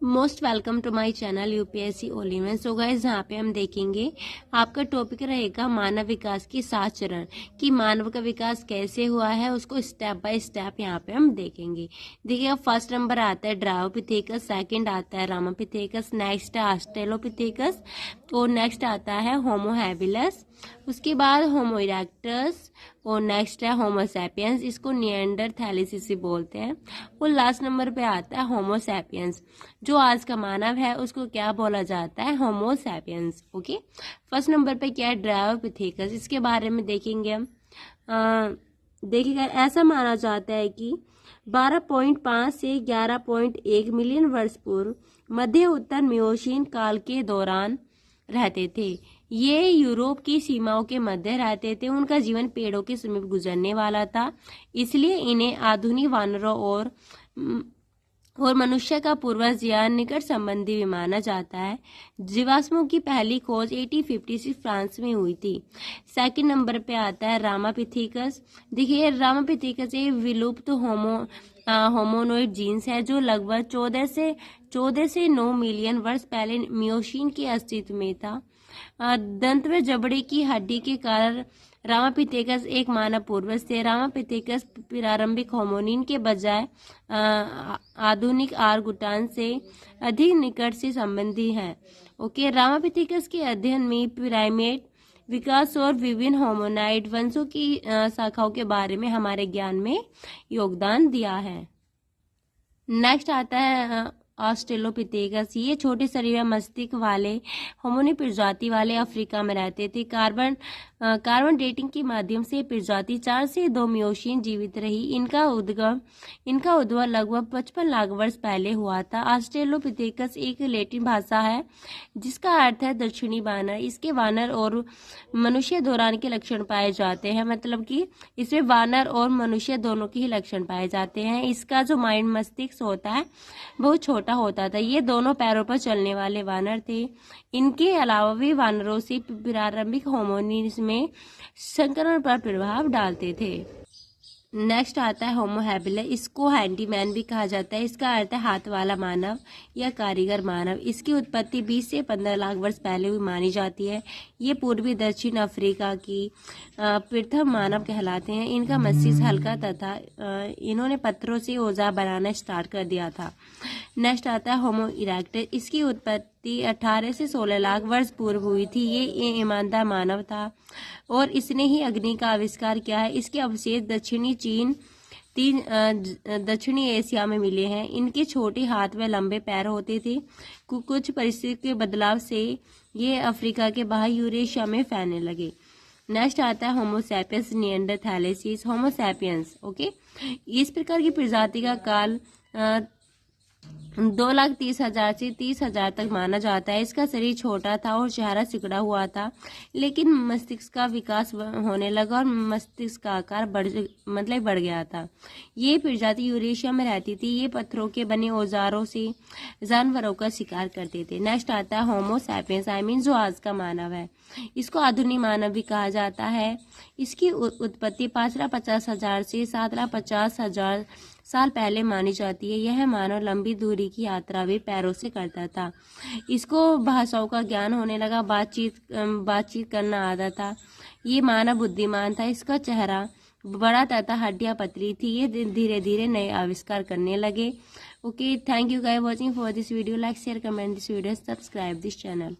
Most welcome to my channel UPSC only में। So guys, यहाँ पे हम देखेंगे आपका टॉपिक रहेगा मानव विकास की 7 चरण कि मानव का विकास कैसे हुआ है, उसको स्टेप बाय स्टेप यहाँ पे हम देखेंगे। देखिए, फर्स्ट नंबर आता है ड्रायोपिथेकस, सेकंड आता है रामापिथेकस, नेक्स्ट है ऑस्ट्रेलोपिथेकस और नेक्स्ट आता है होमो हैबिलस, उसके बाद होमो इरेक्टस और नेक्स्ट है होमो सैपियंस, इसको निएंडरथैलिस बोलते हैं। और लास्ट नंबर पे आता है होमो सैपियंस। जो आज का मानव है उसको क्या बोला जाता है? Homo sapiens. Okay, first number पे क्या है? ड्रायोपिथेकस। इसके बारे में देखेंगे हम। देखिएगा, ऐसा माना जाता है कि 12.5 से 11.1 मिलियन वर्ष पूर्व मध्य उत्तर मियोशीन काल के दौरान रहते थे। ये यूरोप की सीमाओं के मध्य रहते थे। उनका जीवन पेड़ों के समीप गुजरने वाला था, इसलिए इन्हें आधुनिक वानरों और मनुष्य का पूर्वज या निकट संबंधी भी माना जाता है। जीवाश्मों की पहली खोज 1856 फ्रांस में हुई थी। सेकंड नंबर पे आता है रामापिथेकस। देखिए, रामापिथेकस एक विलुप्त होमोनोइड जीन्स है जो लगभग 14 से 9 मिलियन वर्ष पहले मियोशीन के अस्तित्व में था। दंत में जबड़े की हड्डी के कारण रामापिथेकस एक मानव पूर्वज थे। रामापिथेकस प्रारंभिक होमोनिन के बजाय आधुनिक आर्गुटान से अधिक निकट से संबंधी है। ओके, रामापिथेकस के अध्ययन में प्राइमेट विकास और विभिन्न होमोनाइड वंशों की शाखाओं के बारे में हमारे ज्ञान में योगदान दिया है। नेक्स्ट आता है ऑस्ट्रेलोपिथेकस। ये छोटे शरीर मस्तिष्क वाले होमोनी प्रजाति वाले अफ्रीका में रहते थे। कार्बन डेटिंग के माध्यम से प्रजाति 4 से 2 मियोशीन जीवित रही। इनका उद्भव लगभग 55 लाख वर्ष पहले हुआ था। ऑस्ट्रेलोपिथेकस एक लैटिन भाषा है जिसका अर्थ है दक्षिणी वानर। इसके वानर और मनुष्य दौरान के लक्षण पाए जाते हैं, मतलब कि इसमें वानर और मनुष्य दोनों के ही लक्षण पाए जाते हैं। इसका जो माइंड मस्तिष्क होता है बहुत छोटा होता था। ये दोनों पैरों पर चलने वाले वानर थे। इनके अलावा भी वानरों से प्रारंभिक होमोनिड्स में संकरण पर प्रभाव डालते थे। नेक्स्ट आता है होमो हैबिलस। इसको हैंडीमैन भी कहा जाता है। इसका अर्थ है हाथ वाला मानव या कारीगर मानव। इसकी उत्पत्ति 20 से 15 लाख वर्ष पहले हुई मानी जाती है। ये पूर्वी दक्षिण अफ्रीका की प्रथम मानव कहलाते हैं। इनका मस्तिष्क हल्का तथा इन्होंने पत्थरों से औजार बनाना स्टार्ट कर दिया था। नेक्स्ट आता है होमो इरेक्टस। इसकी उत्पत्ति 18 से 16 लाख वर्ष पूर्व हुई थी। ये ईमानदार मानव था और इसने ही अग्नि का आविष्कार किया है। इसके अवशेष दक्षिणी एशिया में मिले हैं। इनके छोटे हाथ व लंबे पैर होते थे। कुछ परिस्थिति के बदलाव से ये अफ्रीका के बाहर यूरेशिया में फैलने लगे। नेक्स्ट आता है Homo sapiens निएंडरथैलिस। Homo sapiens. Okay, इस प्रकार की प्रजाति का काल 2,30,000 से 30,000 तक माना जाता है। इसका शरीर छोटा था और चेहरा सिकुड़ा हुआ था, लेकिन मस्तिष्क का विकास होने लगा और मस्तिष्क का आकार बढ़ गया था। ये प्रजाति यूरेशिया में रहती थी। ये पत्थरों के बने औजारों से जानवरों का शिकार करते थे। नेक्स्ट आता है होमो सैपियंस, जो आज का मानव है। इसको आधुनिक मानव भी कहा जाता है। इसकी उत्पत्ति 5,50,000 से 7,50,000 साल पहले मानी जाती है। यह मानव लंबी दूरी की यात्रा भी पैरों से करता था। इसको भाषाओं का ज्ञान होने लगा, बातचीत करना आता था। ये मानव बुद्धिमान था। इसका चेहरा बड़ा तथा हड्डियां पतली थी। ये धीरे धीरे नए आविष्कार करने लगे। Okay, thank you guys watching for this video. Like share comment this video, subscribe this channel.